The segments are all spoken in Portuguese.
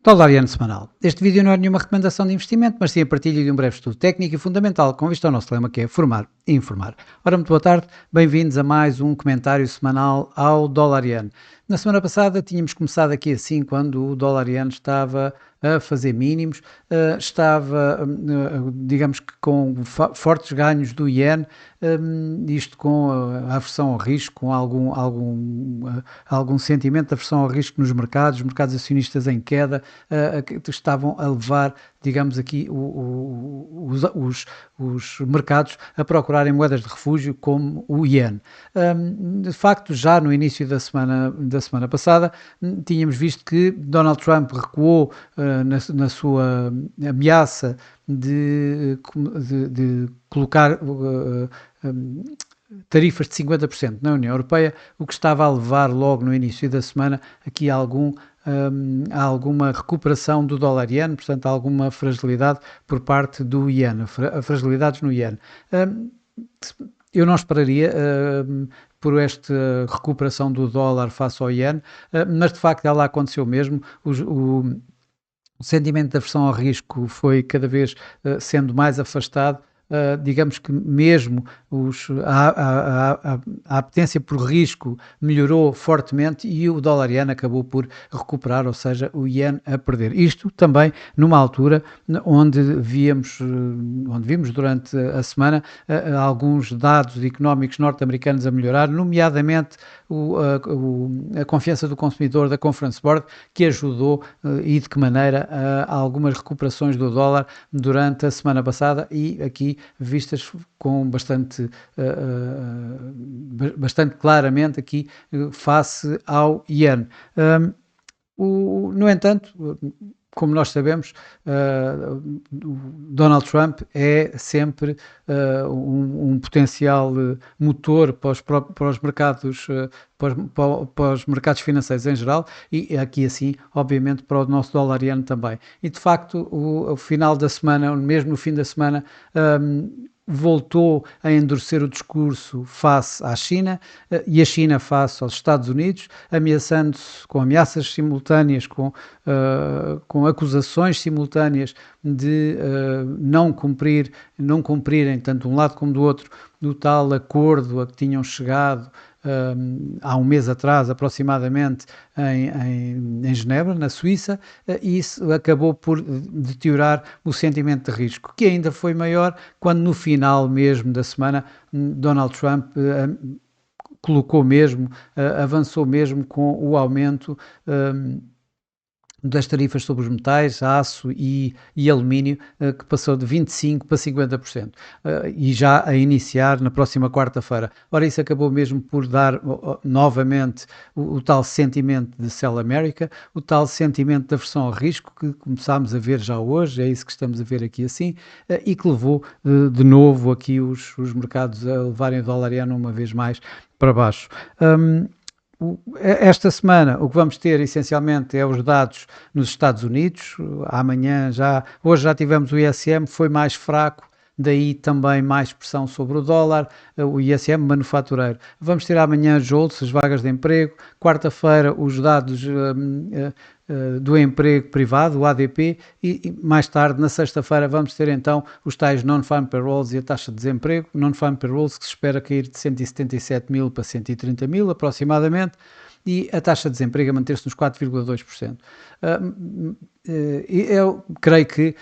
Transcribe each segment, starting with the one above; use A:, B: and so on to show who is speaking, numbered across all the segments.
A: Dólar Iene semanal. Este vídeo não é nenhuma recomendação de investimento, mas sim a partilha de um breve estudo técnico e fundamental com vista ao nosso lema que é formar e informar. Ora, muito boa tarde, bem-vindos a mais um comentário semanal ao Dólar Iene. Na semana passada tínhamos começado aqui assim, quando o Dólar Iene estava a fazer mínimos, digamos que com fortes ganhos do Iene, isto com a aversão ao risco, com algum sentimento de aversão ao risco nos mercados, os mercados acionistas em queda, que estavam a levar, digamos aqui, os mercados a procurarem moedas de refúgio como o Iene. De facto, já no início da semana passada, tínhamos visto que Donald Trump recuou na sua ameaça de colocar tarifas de 50% na União Europeia, o que estava a levar logo no início da semana aqui a alguma recuperação do dólar iene, portanto alguma fragilidade por parte do iene, fragilidades no iene. Eu não esperaria por esta recuperação do dólar face ao iene, mas de facto ela aconteceu mesmo. O sentimento de aversão ao risco foi cada vez sendo mais afastado. Digamos que mesmo a apetência por risco melhorou fortemente e o dólar iene acabou por recuperar, ou seja, o iene a perder. Isto também numa altura onde vimos durante a semana alguns dados económicos norte-americanos a melhorar, nomeadamente a confiança do consumidor da Conference Board, que ajudou e de que maneira a algumas recuperações do dólar durante a semana passada e aqui vistas com bastante claramente aqui face ao iene. No entanto, como nós sabemos, Donald Trump é sempre um potencial motor para os mercados, para os mercados financeiros em geral e aqui assim, obviamente, para o nosso dólar iene também. E de facto, o final da semana, mesmo no fim da semana, voltou a endurecer o discurso face à China e a China face aos Estados Unidos, ameaçando-se com ameaças simultâneas, com acusações simultâneas de não cumprirem, tanto de um lado como do outro, do tal acordo a que tinham chegado há um mês atrás, aproximadamente, em Genebra, na Suíça, e isso acabou por deteriorar o sentimento de risco, que ainda foi maior quando no final mesmo da semana Donald Trump avançou mesmo com o aumento das tarifas sobre os metais, aço e alumínio, que passou de 25% para 50%, e já a iniciar na próxima quarta-feira. Ora, isso acabou mesmo por dar novamente o tal sentimento de Sell America, o tal sentimento de aversão ao risco que começámos a ver já hoje, é isso que estamos a ver aqui assim, e que levou de novo aqui os mercados a levarem o dólar iene uma vez mais para baixo. Esta semana o que vamos ter essencialmente é os dados nos Estados Unidos. Hoje já tivemos o ISM, foi mais fraco, daí também mais pressão sobre o dólar, o ISM manufatureiro. Vamos ter amanhã JOLTS, as vagas de emprego, quarta-feira os dados do emprego privado, o ADP, e mais tarde, na sexta-feira, vamos ter então os tais non-farm payrolls e a taxa de desemprego, non-farm payrolls que se espera cair de 177 mil para 130 mil aproximadamente, e a taxa de desemprego a manter-se nos 4,2%. Eu creio que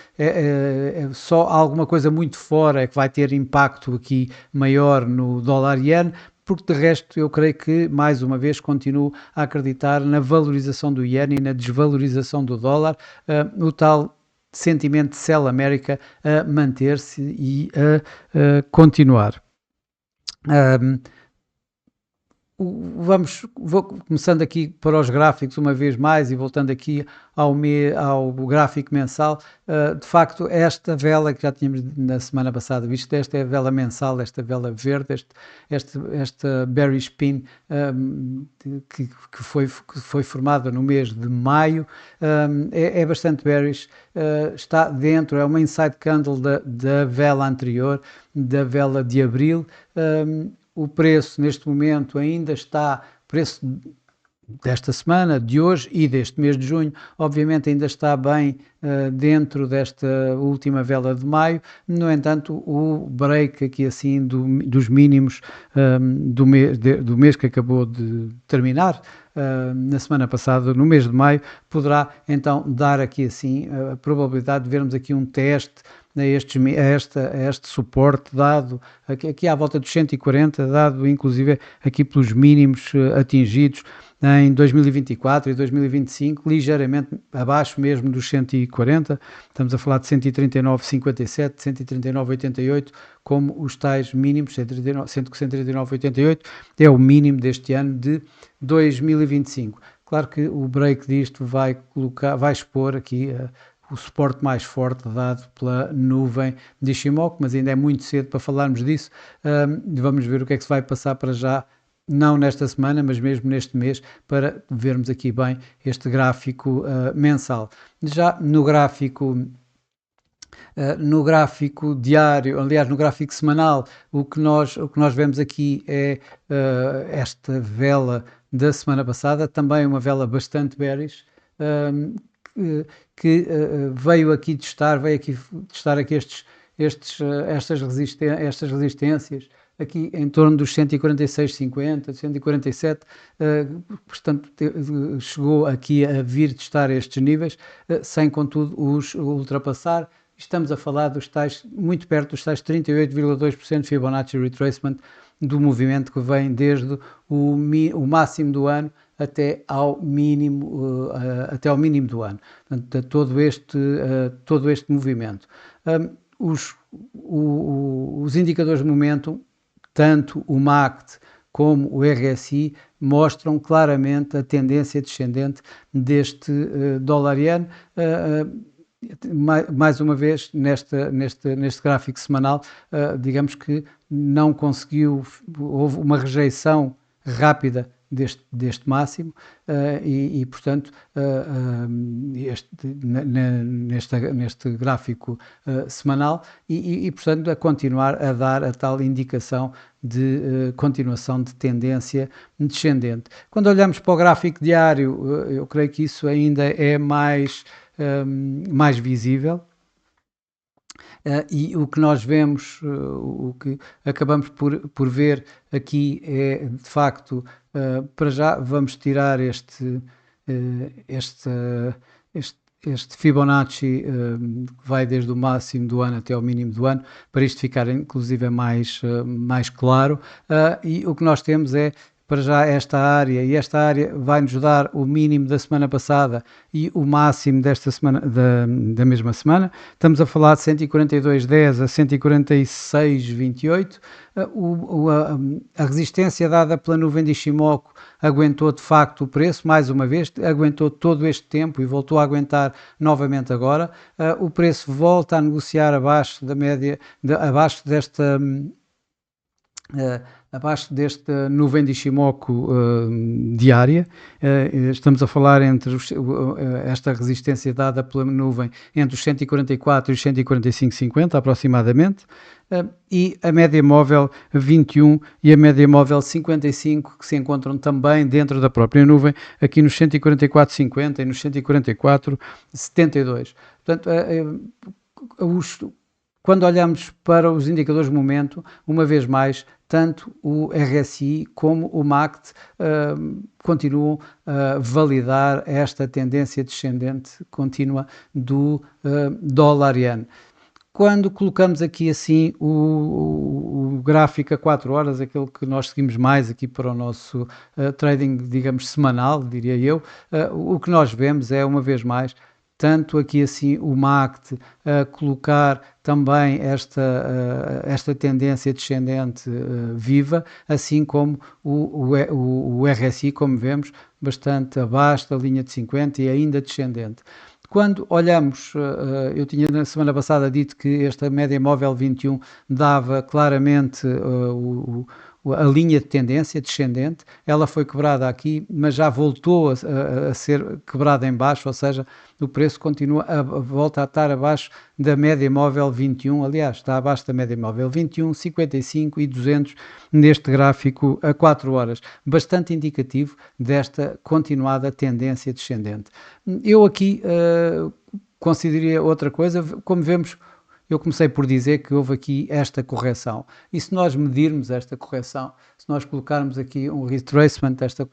A: só alguma coisa muito fora é que vai ter impacto aqui maior no dólar iene, porque de resto eu creio que, mais uma vez, continuo a acreditar na valorização do iene e na desvalorização do dólar, o tal sentimento de Sell America a manter-se e a continuar. Vou começando aqui para os gráficos uma vez mais e voltando aqui ao gráfico mensal. De facto, esta vela que já tínhamos na semana passada visto, esta é a vela mensal, esta vela verde, esta bearish pin que foi formada no mês de maio, é bastante bearish, está dentro, é uma inside candle da vela anterior, da vela de abril. O preço neste momento ainda está, preço desta semana, de hoje e deste mês de junho. Obviamente ainda está bem dentro desta última vela de maio, no entanto o break aqui assim dos mínimos do mês que acabou de terminar, na semana passada, no mês de maio, poderá então dar aqui assim a probabilidade de vermos aqui um teste a este suporte dado aqui à volta dos 140, dado inclusive aqui pelos mínimos atingidos em 2024 e 2025, ligeiramente abaixo mesmo dos 140, estamos a falar de 139,57, 139,88, como os tais mínimos, 139,88 é o mínimo deste ano de 2025. Claro que o break disto vai expor aqui o suporte mais forte dado pela nuvem de Ishimoku, mas ainda é muito cedo para falarmos disso. Vamos ver o que é que se vai passar para já, não nesta semana, mas mesmo neste mês, para vermos aqui bem este gráfico mensal. Já no gráfico diário, aliás, no gráfico semanal, o que nós vemos aqui é esta vela da semana passada, também uma vela bastante bearish, que veio aqui testar aqui estas resistências aqui em torno dos 146,50, 147, portanto chegou aqui a vir testar estes níveis, sem contudo os ultrapassar. Estamos a falar dos tais, muito perto dos tais 38,2% Fibonacci Retracement do movimento que vem desde o máximo do ano até ao mínimo do ano. Portanto, todo este movimento. Os indicadores de momento, tanto o MACD como o RSI, mostram claramente a tendência descendente deste dólar-iene. Mais uma vez, neste gráfico semanal, digamos que não conseguiu, houve uma rejeição rápida deste máximo portanto, neste gráfico semanal portanto, a continuar a dar a tal indicação de continuação de tendência descendente. Quando olhamos para o gráfico diário, eu creio que isso ainda é mais visível. E o que nós vemos, o que acabamos por ver aqui é, de facto, para já vamos tirar este Fibonacci que vai desde o máximo do ano até ao mínimo do ano, para isto ficar inclusive mais claro, e o que nós temos é para já esta área, e esta área vai-nos dar o mínimo da semana passada e o máximo desta semana, da mesma semana. Estamos a falar de 142,10 a 146,28. A resistência dada pela nuvem de Ishimoku aguentou de facto o preço, mais uma vez, aguentou todo este tempo e voltou a aguentar novamente agora. O preço volta a negociar abaixo da média, abaixo desta nuvem de Ishimoku diária. Estamos a falar entre esta resistência dada pela nuvem entre os 144 e os 145,50 aproximadamente, e a média móvel 21 e a média móvel 55, que se encontram também dentro da própria nuvem, aqui nos 144,50 e nos 144,72. Portanto, quando olhamos para os indicadores de momento, uma vez mais, tanto o RSI como o MACD continuam a validar esta tendência descendente contínua do dólar-iene. Quando colocamos aqui assim o gráfico a 4 horas, aquele que nós seguimos mais aqui para o nosso trading, digamos, semanal, diria eu, o que nós vemos é, uma vez mais, tanto aqui assim o MACD a colocar também esta tendência descendente viva, assim como o RSI, como vemos, bastante abaixo da linha de 50 e ainda descendente. Quando olhamos, eu tinha na semana passada dito que esta média móvel 21 dava claramente a linha de tendência descendente, ela foi quebrada aqui, mas já voltou a ser quebrada em baixo, ou seja, o preço continua volta a estar abaixo da média móvel 21, aliás, está abaixo da média móvel 21, 55 e 200 neste gráfico a 4 horas, bastante indicativo desta continuada tendência descendente. Eu aqui consideraria outra coisa, como vemos, eu comecei por dizer que houve aqui esta correção. E se nós medirmos esta correção, se nós colocarmos aqui um retracement desta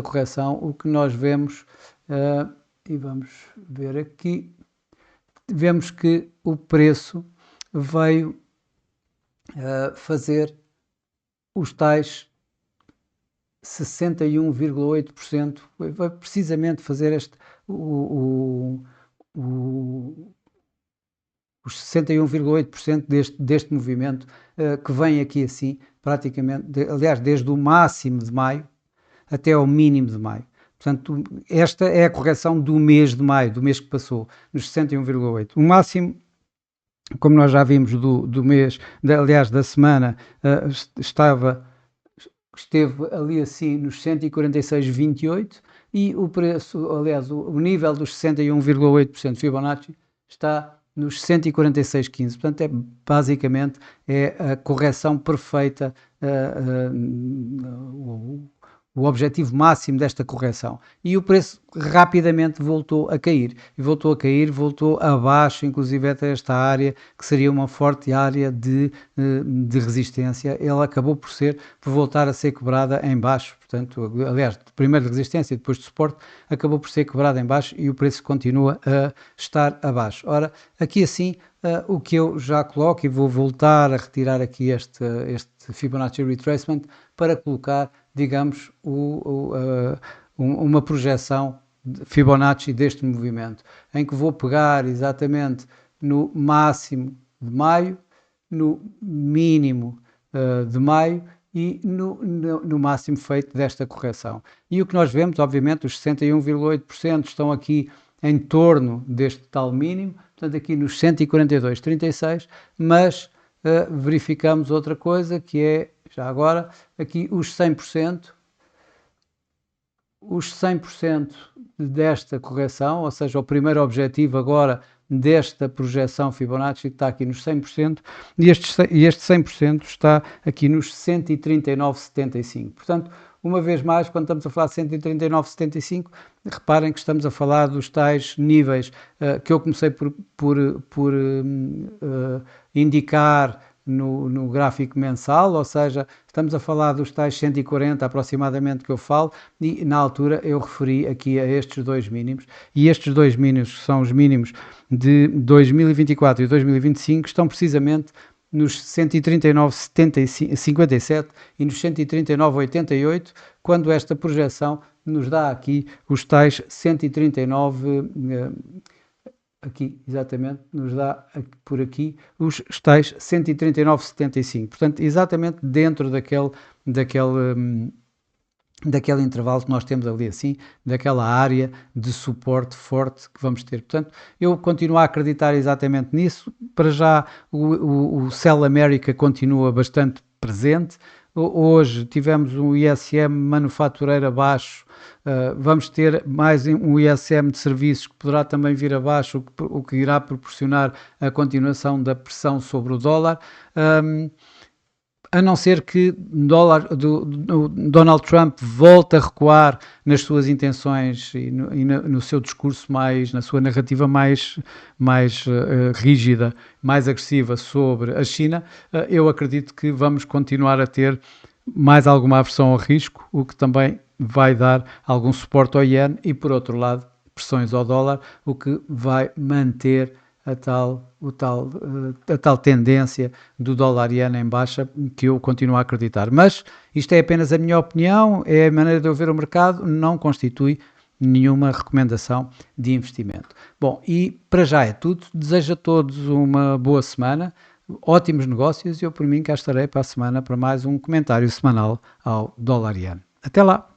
A: correção, o que nós vemos, e vamos ver aqui, vemos que o preço veio fazer os tais 61,8%, vai precisamente fazer os 61,8% deste movimento que vem aqui assim, praticamente, aliás, desde o máximo de maio até ao mínimo de maio. Portanto, esta é a correção do mês de maio, do mês que passou, nos 61,8%. O máximo, como nós já vimos do mês, aliás, da semana, esteve ali assim nos 146,28 e o preço, aliás, o nível dos 61,8% Fibonacci está nos 146,15. Portanto, basicamente a correção perfeita, o objetivo máximo desta correção. E o preço rapidamente voltou a cair. E voltou abaixo, inclusive até esta área, que seria uma forte área de resistência. Ela acabou por voltar a ser quebrada em baixo. Portanto, aliás, primeiro de resistência e depois de suporte, acabou por ser quebrada em baixo e o preço continua a estar abaixo. Ora, aqui assim, o que eu já coloco, e vou voltar a retirar aqui este Fibonacci Retracement para colocar, digamos, uma projeção de Fibonacci deste movimento, em que vou pegar exatamente no máximo de maio, no mínimo de maio e no máximo feito desta correção. E o que nós vemos, obviamente, os 61,8% estão aqui em torno deste tal mínimo, portanto aqui nos 142,36, mas verificamos outra coisa que é, já agora, aqui os 100%, desta correção, ou seja, o primeiro objetivo agora desta projeção Fibonacci está aqui nos 100% e este 100% está aqui nos 139,75. Portanto, uma vez mais, quando estamos a falar de 139,75, reparem que estamos a falar dos tais níveis que eu comecei por indicar no gráfico mensal, ou seja, estamos a falar dos tais 140 aproximadamente que eu falo, e na altura eu referi aqui a estes dois mínimos, e estes dois mínimos, que são os mínimos de 2024 e 2025, estão precisamente nos 139,57 e nos 139,88, quando esta projeção nos dá aqui os tais 139, aqui exatamente, nos dá por aqui os tais 139,75. Portanto, exatamente dentro daquele intervalo que nós temos ali assim, daquela área de suporte forte que vamos ter. Portanto, eu continuo a acreditar exatamente nisso. Para já o Sell America continua bastante presente. Hoje tivemos um ISM manufatureiro abaixo, vamos ter mais um ISM de serviços que poderá também vir abaixo, o que irá proporcionar a continuação da pressão sobre o dólar. A não ser que Donald Trump volte a recuar nas suas intenções e no seu discurso na sua narrativa mais rígida, mais agressiva sobre a China, eu acredito que vamos continuar a ter mais alguma aversão ao risco, o que também vai dar algum suporte ao iene e, por outro lado, pressões ao dólar, o que vai manter a tal tendência do dólar-iene em baixa, que eu continuo a acreditar. Mas isto é apenas a minha opinião, é a maneira de eu ver o mercado, não constitui nenhuma recomendação de investimento. Bom, e para já é tudo. Desejo a todos uma boa semana, ótimos negócios e eu, por mim, cá estarei para a semana para mais um comentário semanal ao dólar-iene. Até lá!